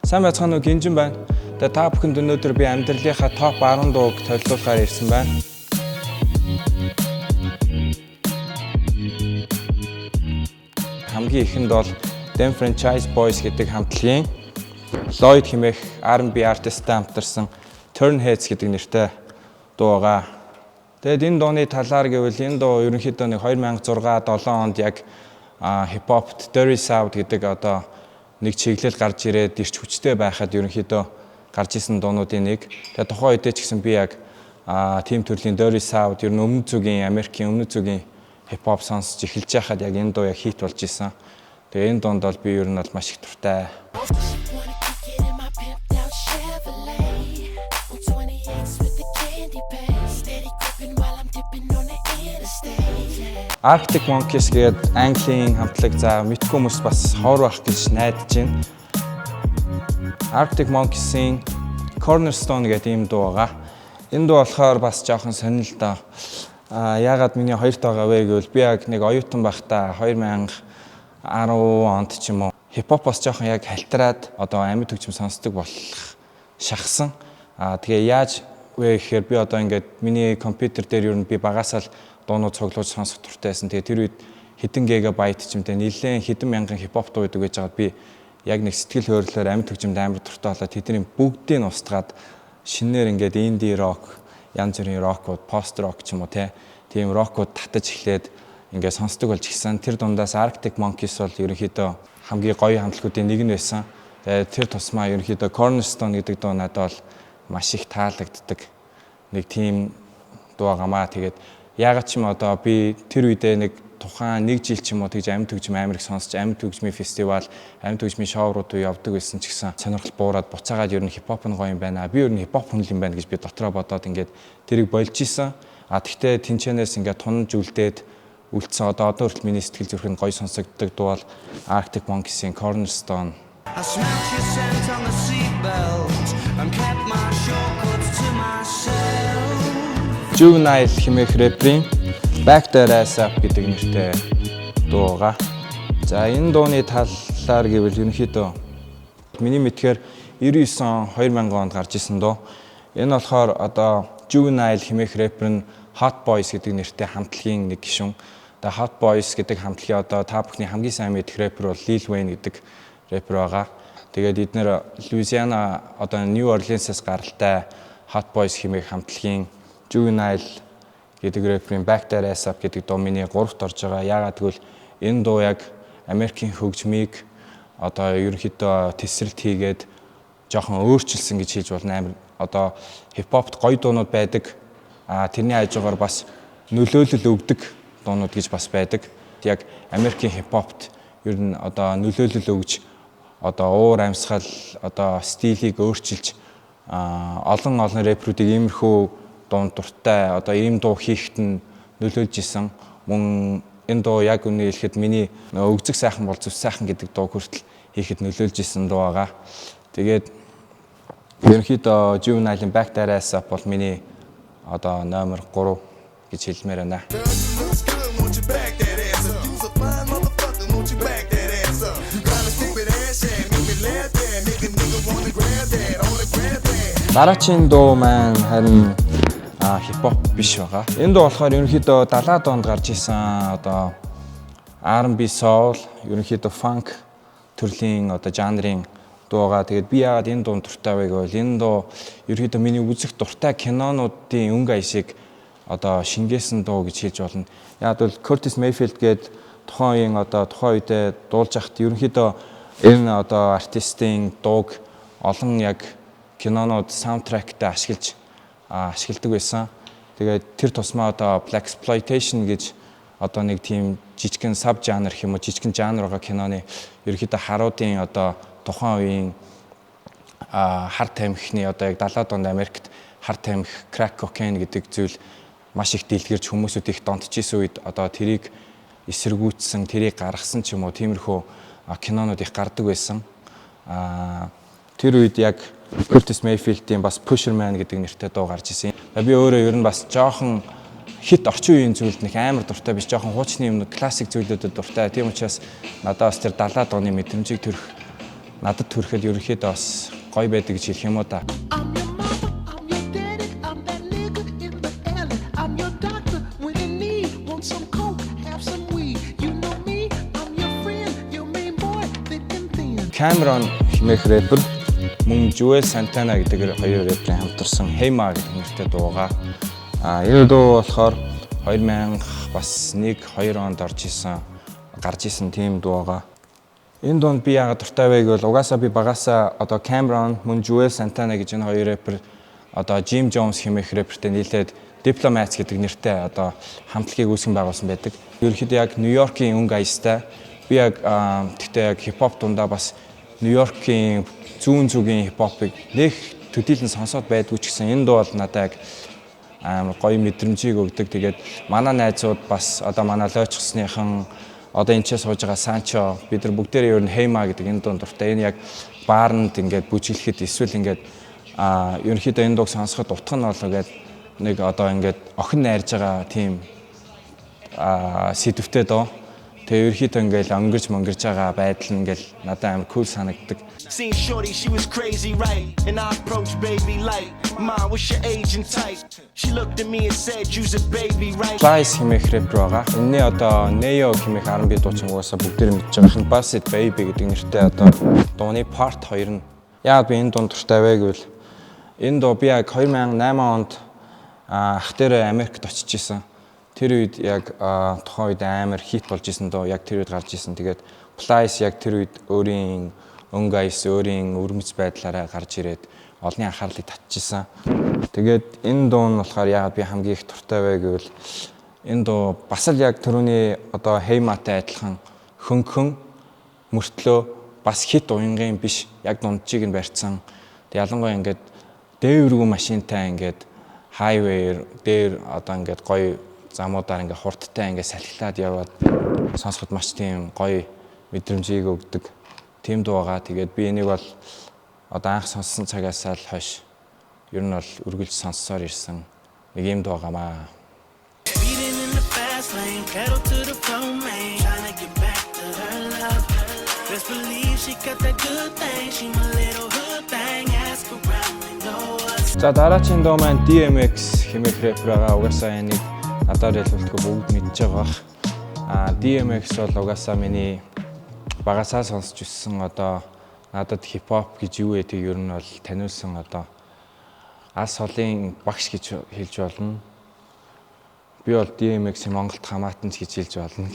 Сайн байцгаана уу, Гинжин байна. Тэгээ та бүхэнд өнөөдөр би амьдралынхаа топ 10 дууг төлөвлөхөөр ирсэн байна. Хамгийн ихэнд бол Dem Franchise Boys гэдэг хамтлагийн Lloyd хэмээх R&B артисттай хамтарсан Turn Heads гэдэг нэртэй дуу байгаа. Тэгээд энэ дууны талаар гэвэл энэ дуу ерөнхийдөө 2006-7 онд яг хип-хопт Dirty South гэдэг нэг чиглэл гарч ирээд ирч хүчтэй байхад ерөнхийдөө гарч исэн дуунуудын нэг. Тэгээд тухайн үедээ ч гэсэн би яг team төрлийн Dirty South ер нь өмнөд зүгийн Америкийн өмнөд зүгийн хип-хоп сонсож эхэлж байхад яг энэ дуу яг хит болж исэн. Тэгээ энэ дуунд бол би ер нь бол маш их дуртай. Arctic Monkeys гэдэг Английн хамтлаг за мэдгүй хүмүүс бас ховор байх гэж найдаж байна. Arctic Monkeys-ийн Cornerstone гэдэг ийм дуу байгаа. Энэ дуу болохоор бас жоохон сонир л доо. Яагаад миний хоёрт байгаа вэ гэвэл би яг нэг оюутан байхдаа 2010 онд ч юм уу хип-хоп бас жоохон яг халтраад амьд хөгжим сонсдог болох шахсан. Тэгээ яаж вэ гэхээр би ингээд миний компьютер дээр ер нь би багасаа л дуунууд цуглуулж сонсох дуртай байсан. Тэгээ тэр үед хэдэн гигабайт ч юмтай нэлээд хэдэн мянган хип-хоп дуу гэдэг гэж байгаад би яг нэг сэтгэл хөдлөлөөр амьд хөгжимд амар дуртай болоод тэдний бүгдийг нь устгаад шинээр ингээд инди рок, янз бүрийн рокууд, пост рок ч юм уу тийм рокууд татаж эхлээд ингээд сонсдог болж гисэн. Тэр дундаас Arctic Monkeys бол ерөнхийдөө хамгийн гоё хамтлагуудын нэг нь байсан. Тэгээ тэр тусмаа ерөнхийдөө Cornerstone гэдэг дуу надад бол маш их таалагддаг нэг тийм дуу гамаа. Тэгээд яагаад ч юм би тэр үедээ нэг тухайн нэг жил ч юм уу тэгж амьд хөгжим амар их сонсч амьд хөгжмийн фестивал, амьд хөгжмийн шоурууд явдаг байсан ч гэсэн сонирхол буураад буцаагаад ер нь хип-хоп нь гоё юм байна. Би ер нь хип-хоп хүн юм байна гэж би дотроо бодоод ингээд тэрийг болж исэн. Тэгтээ тэнчэнээс ингээд тунаж үлдээд үлдсэн одоо хүртэл миний сэтгэл зүрхэнд гоё сонсогддог дуу бол Arctic Monkeys-ийн Cornerstone. Juvenile хэмээх рэперийн Back That Ass Up гэдэг нэртэй дуу байгаа. За энэ дууны талаар гэвэл ерөнхийдөө миний мэдхээр 99 он 2000 онд гарч исэн дуу. Энэ болохоор Juvenile хэмээх рэпер нь Hot Boys гэдэг нэртэй хамтлагийн нэг гишүүн. Тэгээ Hot Boys гэдэг хамтлагийн та бүхний хамгийн сайн мэдэх рэпер бол Lil Wayne гэдэг рэпер байгаа. Тэгээд эдгээр Louisiana New Orleans-аас гаралтай Hot Boys хэмээх хамтлагийн Juvenile гэдэг рэперийн Back That Ass Up гэдэг дуу миний 3-т орж байгаа. Яагаад гэвэл энэ дуу яг Америкийн хөгжмийг ерөнхийдөө тесрэлт хийгээд жоохон өөрчилсөн гэж хэлж болно. Амар хип-хопт гоё дуунууд байдаг. Тэрний хажуугаар бас нөлөөлөл өгдөг дуунууд гэж бас байдаг. Яг Америкийн хип-хопт ер нь нөлөөлөл өгж уур амьсгал стилийг өөрчилж олон рэперүүдийг иймэрхүү дуун дуртай ийм дуу хийхэд нь нөлөөлж исэн. Мөн энэ дуу яг үнэ хэлэхэд миний өгзөг сайхан бол зүс сайхан гэдэг дуу хүртэл хийхэд нөлөөлж исэн дуу байгаа. Тэгээд ерөнхийдөө Juvenile-ийн Back That Ass Up бол миний номер 3 гэж хэлмээр байна. Дараагийн дуу маань харин хип-хоп биш байгаа. Энэ дуу болохоор ерөнхийдөө 70-аад онд гарч исэн R&B soul, ерөнхийдөө funk төрлийн жанрын дуугаа. Тэгээд би яагаад энэ дуунд дуртай вэ гэвэл энэ дуу ерөнхийдөө миний үзэх дуртай кинонуудын өнгө аясыг шингээсэн дуу гэж хэлж болно. Яг бол Curtis Mayfield гээд тухайн үедээ дуулж байхад ерөнхийдөө энэ артистийн дууг олон яг кинонууд саундтректэй ашигладаг байсан. Тэгээд тэр тусмаа blaxploitation гэж нэг тийм жижигхэн саб жанр гэх юм уу жижигхэн жанр байгаа киноны ерөнхийдөө харуудын тухайн үеийн хар тамхины яг 70-аад онд Америкт хар тамхи, crack cocaine гэдэг зүйл маш их дэлгэрж хүмүүсүүд их донтчихсэн үед тэрийг эсэргүүцсэн, тэрийг гаргасан ч юм уу тиймэрхүү кинонууд их гардаг байсан. Тэр үед яг Curtis Mayfield-ийн бас Pusher Man гэдэг нэртэй дуу гарч ирсэн. Би өөрөө ер нь бас жоохон хит орчин үеийн зүйлд нэг амар дуртай биш, жоохон хуучны юм классик зүйлүүдэд дуртай. Тийм учраас надад бас тэр 70-аад оны мэдрэмжийг төрөх надад хүрэхэд ерөнхийдөө бас гоё байдаг гэж хэлэх юм уу та. I'm your mama, I'm your daddy, I'm that nigga in the alley. I'm your doctor when in need. Want some coke, have some weed. You know me, I'm your friend, your main boy, thick and thin. Cameron хэмээх рэпер мөн Joel Santana гэдэг хоёр рэперийн хамтарсан Hey Ma гэдэг нэртэй дуугаа. Энэ дуу болохоор 2000 бас 1-2 онд гарч исэн тийм дуугаа. Энэ дуунд би яагаад дуртай вэ гэвэл угаасаа би багасаа одоо Cameron мөн Joel Santana гэж энэ хоёр рэпер одоо Jim Jones хэмээх рэпертэй нийлээд Diplomats гэдэг нэртэй одоо хамтлагийг үүсгэн байгуулсан байдаг. Ерөнхийдөө яг Нью-Йоркийн өнгө аястай. Би яг тэгтээ яг хипхоп дундаа бас Нью-Йоркийн зүүн зүгийн хипхопыг нэг төдийлөн сонсоод байдгүй ч гэсэн энэ дуу бол надад яг амар гоё мэдрэмжийг өгдөг. Тэгээд манай найзууд бас одоо манай лойчсныхан одоо энэ ч сууж байгаа Санчо бид нар бүгдээрээ ер нь Hey Ma гэдэг энэ дунд дуртай. Энэ яг баарнд ингээд бүжиглэхэд эсвэл ингээд ерөнхийдөө энэ дууг сонсоход утга нь бол ингээд нэг одоо ингээд охин найрж байгаа тийм сэдвтэй доо. Тэгээ ерөнхийдөө ингээд өнгөрч мөнгөрж байгаа байдал нь ингээд надад амар кул санагддаг. Seen shorty, she was crazy, right? And I approached baby like, "Mom, what's your age and type?" She looked at me and said, "You's a baby, right?" Flies хэмээх рэпер байгаа. Энэний одоо Neo хэмээх R&B дуучин угаасаа бүгдээр мэдж байгаа. Bassett Baby гэдэг нэртэй одоо дууны part 2 нь яагаад би энэ дунд дуртай вэ гэвэл энэ дуу би яг 2008 онд ах дээрээ Америкт очиж исэн. Тэр үед яг тухайн үед амар хит болж исэн доо яг тэр үед гарч исэн. Тэгээд Flies яг тэр үед өөрийн өнгө аяс өөрийн өрмөц байдлаараа гарч ирээд олонний анхаарлыг татчихсан. Тэгээд энэ дуу нь болохоор яагаад би хамгийн их дуртай вэ гэвэл энэ дуу бас л яг түрүүний одоо Hey Ma-тай адилхан хөнгөн мөртлөө бас хит уянгийн биш яг дунджийг нь барьсан. Тэг ялангуяа ингээд дээвэргүй машинтай ингээд хайвээр дээр одоо ингээд гоё замуудаар ингээд хурдтай ингээд салхилаад яваад сонсоход маш тийм гоё мэдрэмжийг өгдөг. Тийм дуу байгаа. Тэгээд би энийг бол одоо анх сонссон цагаас л хойш ер нь бол үргэлж сонссоор ирсэн нэг юм дуу байгаамаа. Speeding in the fast lane, pedal to the floor, man. Tryna get back to her love. Best believe she got that good thing. She my little hood thing. Ask around and know us. За дараагийн дуу маань DMX хэмээх рэпер байгаа. Угаасаа энийг надад хэлбэлтгүй бүгд мэдж байгаа. DMX бол угаасаа миний багасаа сонсч өссөн одоо надад хипхоп гэж юу гэдгийг ер нь бол таниулсан одоо алс холын багш гэж хэлж болно. Би бол DMX-ийн Монголд хамаатанч гэж хэлж болно.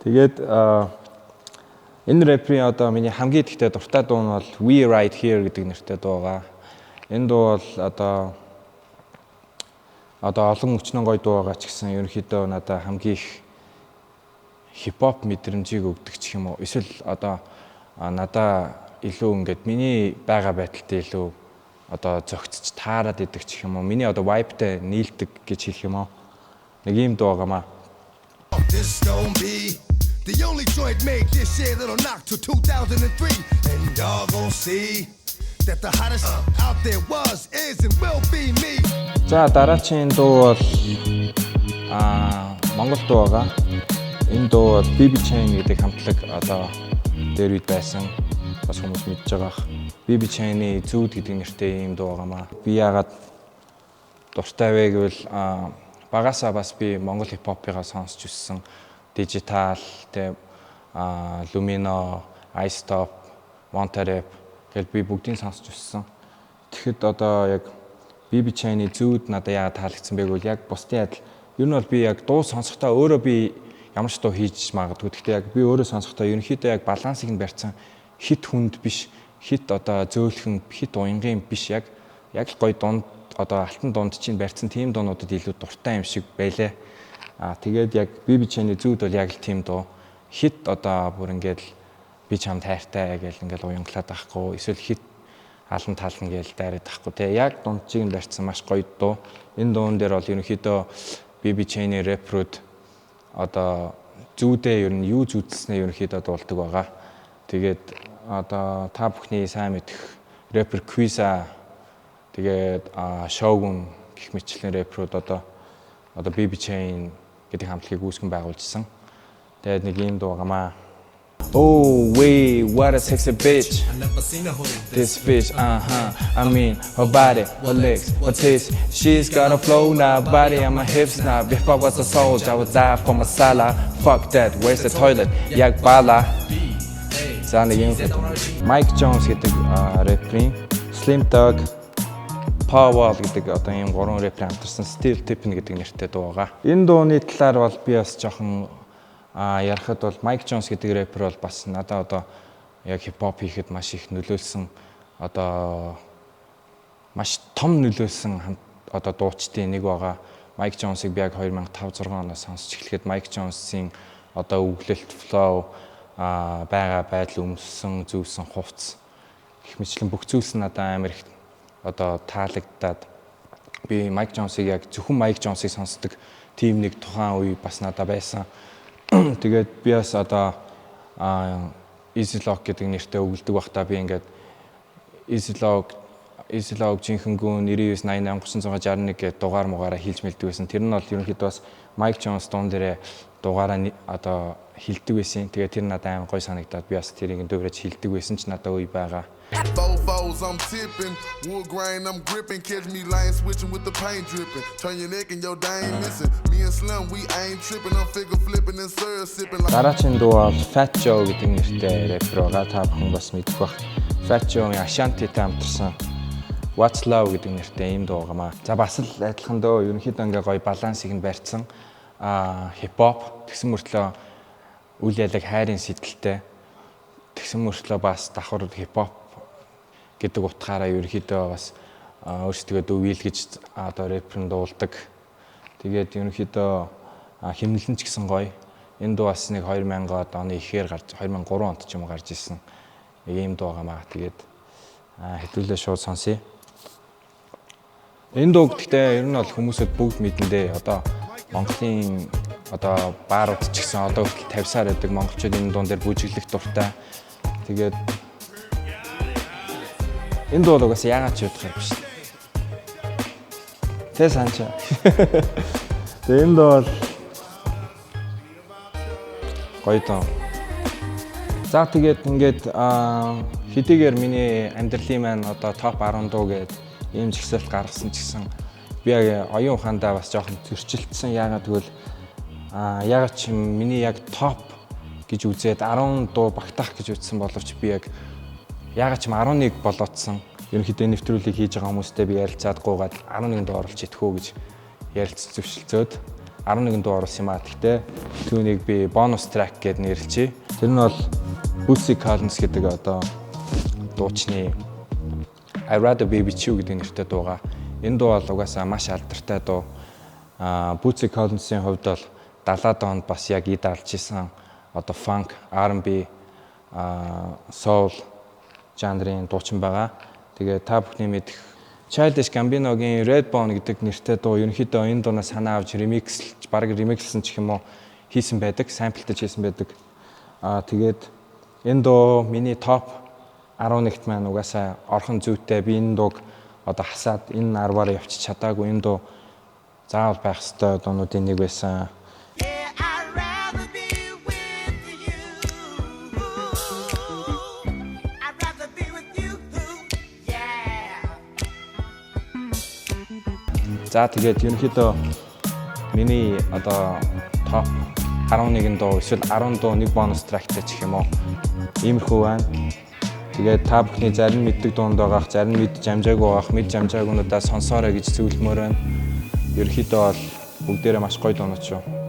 Тэгээд энэ рэперийн одоо миний хамгийн ихтэй дуртай дуу нь бол We Right Here гэдэг нэртэй дуу байгаа. Энэ дуу бол одоо олон өчнөн гоё дуу байгаа ч гэсэн ерөнхийдөө надад хамгийн их хипхоп мэдрэмжийг өгдөг ч юм уу. Эсвэл одоо надаа илүү ингээд миний байгаа байдалтай илүү одоо зөгцөж таарад идэг ч юм уу. Миний одоо vibe-тай нийлдэг гэж хэлэх юм уу. Нэг юм дуу байгаамаа. This gon' be the only joint made this year that'll knock to 2003, and y'all gon' see that the hottest out there was, is, and will be me. За дараагийн дуу бол Монгол дуу байгаа. Энэ дуу бол BB Chain гэдэг хамтлаг одоо дээр үед байсан. Бас хүмүүс мэдж байгаа. BB Chain-ийн Зүүд гэдэг нэртэй юм дуу байгаамаа. Би яагаад дуртай вэ гэвэл багасаа бас би Монгол хипхопыгаа сонсч өссөн. Digital, Lumino, Ice Top, Monterey гэл би бүгдийг сонсч өссөн. Тэгэхэд одоо яг BB Chain-ийн Зүүд надад яагаад таалагдсан бэ гэвэл яг бусдын адил ер нь бол би яг дуу сонсохдоо өөрөө би ямар ч дуу хийж магадгүй. Гэхдээ яг би өөрөө сонсохдоо ерөнхийдөө яг балансыг нь барьсан хит хүнд биш, хит одоо зөөлхөн, хит уянгийн биш яг л гоё дунд одоо алтан дунд чинь барьсан тийм дуунуудад илүү дуртай юм шиг байлаа. Тэгээд яг BB Chain-ийн Зүүд бол яг л тийм дуу. Хит одоо бүр ингээд би чамд хайртай гэл ингээд уянглаад байхгүй, эсвэл хит алан тална гээл дайраад байхгүй. Тэ яг дунджийг нь барьсан маш гоё дуу. Энэ дуун дээр бол ерөнхийдөө BB Chain-ийн рэперүүд одоо зүүдээ ер нь юу зүүдснээ ерөнхийдөө дуулдаг байгаа. Тэгээд одоо та бүхний сайн мэдэх рэпер Quiza тэгээд Shogun гэх мэтлэн рэперүүд одоо BB Chain гэдэг хамтлагийг үүсгэн байгуулжсэн. Тэгээд нэг юм дуу байгаамаа. Oh wait, what a sexy bitch. This bitch, I mean, her body, her legs, her tits. She's got a flow now, body on my hips now. If I was a soldier, I would die for my sala. Fuck that, where's the toilet? Яг бала. За нэг юм. Mike Jones гэдэг рэперийн Slim Thug, Power гэдэг одоо ийм гурван рэпер хамтарсан Steel Tippin гэдэг нэртэй дуу байгаа. Энэ дууны талаар бол би бас жоохон ярахад бол Mike Jones гэдэг рэпер бол бас надад одоо яг хипхоп хийхэд маш их нөлөөлсөн одоо маш том нөлөөлсөн одоо дуучдын нэг байгаа. Mike Jones-ыг би яг 2005-6 оноос сонсч эхлэхэд Mike Jones-ийн одоо өглөлт flow байгаа байдал өмссөн зүйлсэн хувцс гэх мэтлэн бүх зүйлс надад амар их одоо таалагдаад би Mike Jones-ыг яг зөвхөн Mike Jones-ыг сонсдог тийм нэг тухайн үе бас надад байсан. Тэгээд би бас одоо Easy Lock гэдэг нэртэй өгүүлдэг байхдаа би ингээд Easy Lock жинхэнэ 99 88 361 гэдэг дугаар муугаараа хэлж мэлдэг байсан. Тэр нь бол ерөнхийдөө бас Mike Jones дуун дээрээ дугаараа одоо хилдэг байсан. Тэгээд тэр надад амар гой санагдаад би бас тэрийг дөрөж хилдэг байсан ч надад үе байгаа. Fofos, I'm tipping. Wood grain, I'm gripping. Catch me lying, switching with the paint dripping. Turn your neck and your dang missing. Me and Slim, we ain't tripping. I'm figure flipping and syrup sipping like. Дараагийн дуу бол Fat Joe гэдэг нэртэй рэпер байгаа. Та бүхэн бас мэдэх бах. Fat Joe-ийн Ashanti-тэй хамтарсан What's Love гэдэг нэртэй ийм дуу байгаамаа. За бас л адилхан дөө ерөнхийдөө ингээ гоё балансыг нь барьсан. Хипхоп тэгсэн мөртлөө үйл ялаг хайрын сэдэлтэй. Тэгсэн мөртлөө бас давхар хипхоп гэдэг утгаараа ерөнхийдөө бас өөрсдөө дүүвэлгэж одоо рэпер дуулдаг. Тэгээд ерөнхийдөө химнэлэн ч гэсэн гоё. Энэ дуу бас нэг 2000-ад оны ихээр гарч 2003 онд ч юм уу гарч ирсэн. Ийм дуу байгаамаа. Тэгээд хэдүүлээ шууд сонсъё. Энэ дуу гэхдээ ер нь бол хүмүүсэд бүгд мэдэндээ одоо Монголын одоо баарууд ч гэсэн одоо хүртэл 50 сар байдаг монголчууд энэ дуун дээр бүжиглэх дуртай. Тэгээд энэ дуу угаас яагаад ч ядах юм биш. Тэ санчаа. Тэгээд энэ дуу бол гоё доо. За тэгээд ингээд хэдийгээр миний амьдралын маань одоо топ 10 дуу гэдэг ийм жигсаалт гаргасан ч гэсэн би яг оюун ухаандаа бас жоохон зөрчилдсөн. Яагаад гэвэл яагаад ч миний яг топ гэж үзээд 10 дуу багтаах гэж үзсэн боловч би яг яагаад ч 11 болоодсон. Ерөнхийдөө нэвтрүүлгийг хийж байгаа хүмүүстэй би ярилцаад гуугаад 11 дуу оруулж идэх үү гэж ярилцж зөвшөлдсөд 11 дуу оруулсан юм аа. Гэхдээ түүнийг би бонус трак гэд нэрлэжээ. Тэр нь бол Bootsy Collins гэдэг одоо дуучны I'd Rather Be With You гэдэг нэртэй дуугаа. Энэ дуу бол угаасаа маш алдартай дуу. Bootsy Collins-ийн хувьд бол 70-аад онд бас яг идалж исэн одоо funk, R&B, soul жанрын дуучин байгаа. Тэгээд та бүхний мэдэх Childish Gambino-гийн Redbone гэдэг нэртэй дуу ерөнхийдөө энэ дуунаас санаа авч ремикслж, бараг ремикслсэн ч юм уу хийсэн байдаг, самплтаж хийсэн байдаг. Тэгээд энэ дуу миний топ 11-т маань угаасаа орхон зүйтэй. Би энэ дууг одоо хасаад энэ 10-аар явчих чадаагүй. Энэ дуу заавал байх ёстой дуунуудын нэг байсан. За тэгээд ерөнхийдөө миний одоо топ 11 дуу эсвэл 10 дуу нэг бонус трактай ч юм уу иймэрхүү байна. Тэгээд та бүхний зарим мэддэг дуунд байгаах, зарим мэдж амжаагүй байгаах, мэдж амжаагүйнуудаа сонсоорой гэж зөвлөмөр байна. Ерөнхийдөө бол бүгдээрээ маш гоё дуунууд шүү.